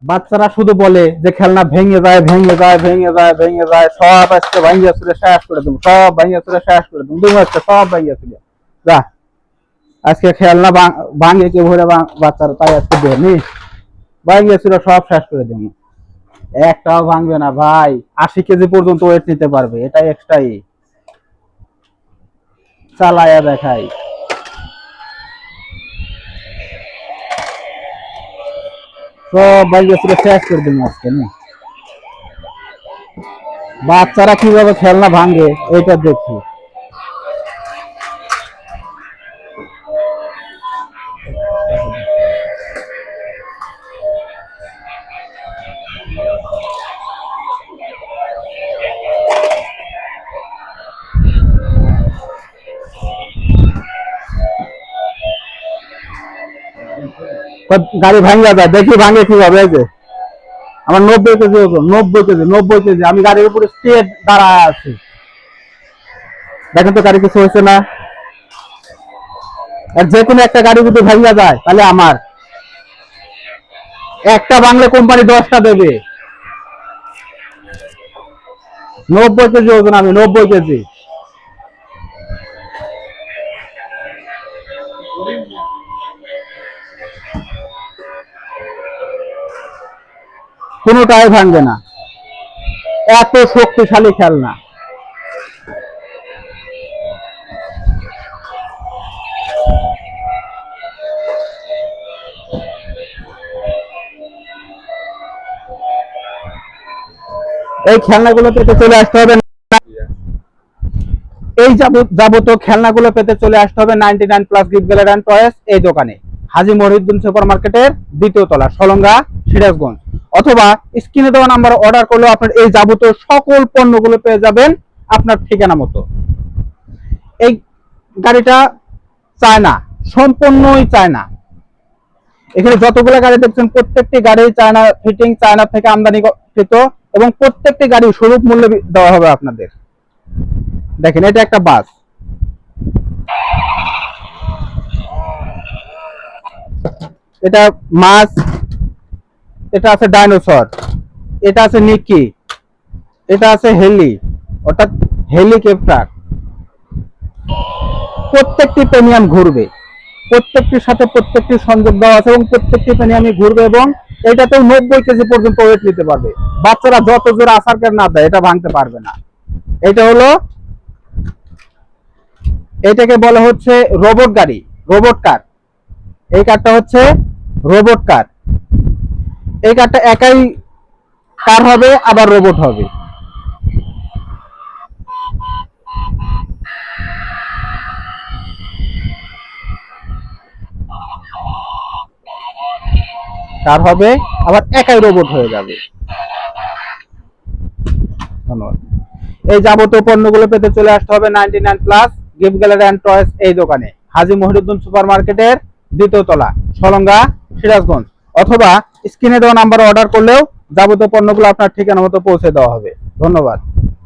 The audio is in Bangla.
বাচ্চারা শুধু বলে যে খেলনা ভেঙে যায় ভেঙে যায় ভেঙে যায় ভেঙে যায়, সব আজকে ভাঙিয়ে চুরে শেষ করে দেবো, সব ভাঙিয়ে চুরে শেষ করে দেবো, তুমি আজকে সব ভাঙিয়ে চুরে যা। আজকে খেলনা ভাঙে কে ভরে বাচ্চারা, তাই আজকে দেয়নি, ভাঙিয়ে চুরে সব শেষ করে দেবো। একটাও ভাঙবে না ভাই, 80 কেজি পর্যন্ত ওয়েট নিতে পারবে, এটাই এক্সট্রাই চালায়া দেখাই। সব ভাঙিয়ে চুরে শেষ করে দেবো আজকে। বাচ্চারা কিভাবে খেলনা ভাঙে এটা দেখি। গাড়ি ভাঙা যায়, দেখি ভাঙে কিভাবে। যে আমার 90 কেজি ওজন, 90 কেজি, 90 কেজি, আমি গাড়ির উপরে স্টেট দাঁড়ায় আছি, দেখেন তো গাড়ি কিছু হয়েছে না। আর যে কোনো একটা গাড়ি যদি ভাঙা যায় তাহলে আমার একটা বাংলা কোম্পানি 10টা দেবে। 90 কেজি ওজন আমি, 90 কেজি। কোনোটাই ভাঙবে না, এত শক্তিশালী খেলনা। এই খেলনাগুলো পেতে চলে আসতে হবে, এই যাবতীয় খেলনাগুলো পেতে চলে আসতে হবে 99 plus gift gallery and toys এই দোকানে, হাজী মহিউদ্দিন সুপার মার্কেটের 2য় তলা, সলঙ্গা, সিরাজগঞ্জ। অথবা স্ক্রিনে দেওয়া নাম্বারে অর্ডার করলেও আপনার এই যাবতীয় সকল পণ্যগুলো পেয়ে যাবেন আপনার ঠিকানা মতো। এই গাড়িটা চায়না, সম্পূর্ণই চায়না। এখানে যতগুলো গাড়ি দেখছেন প্রত্যেকটি গাড়ি চায়না ফিটিং, চায়না থেকে আমদানিকৃত, এবং প্রত্যেকটি গাড়ি সুলভ মূল্যে দেওয়া হবে আপনাদের। দেখেন এটা একটা বাস, এটা মাছ, এটা আছে ডাইনোসর, এটা আছে নিকি, এটা আছে হেলি, অর্থাৎ হেলিকপ্টার। প্রত্যেকটি প্রিমিয়াম ঘুরবে, প্রত্যেকটির সাথে প্রত্যেকটি সংযোগ দেওয়া আছে, এবং প্রত্যেকটি প্রিমিয়ামই ঘুরবে, এবং এটাতেও 90 কেজি পর্যন্ত ওয়েট নিতে পারবে। বাচ্চারা যত জোরে আসার কেন না দেয় এটা ভাঙতে পারবে না। এটা হলো, এটাকে বলা হচ্ছে রোবট গাড়ি, রোবট কার। এই কারটা হচ্ছে রোবট কার। এই কারটা একাই কার হবে আবার রোবট হবে। কার হবে আবার একাই রোবট হয়ে যাবে। ধন্যবাদ। এই যাবতীয় পণ্যগুলো পেতে চলে আসতে হবে 99 plus gift gallery and toys এই দোকানে, হাজী মহিউদ্দিন সুপার মার্কেটের 2য় তলা, সলঙ্গা, সিরাজগঞ্জ। অথবা স্ক্রিনে দেওয়া নাম্বারে অর্ডার করলেও যাবতীয় পণ্যগুলো আপনার ঠিকানা মতো পৌঁছে দেওয়া হবে। ধন্যবাদ।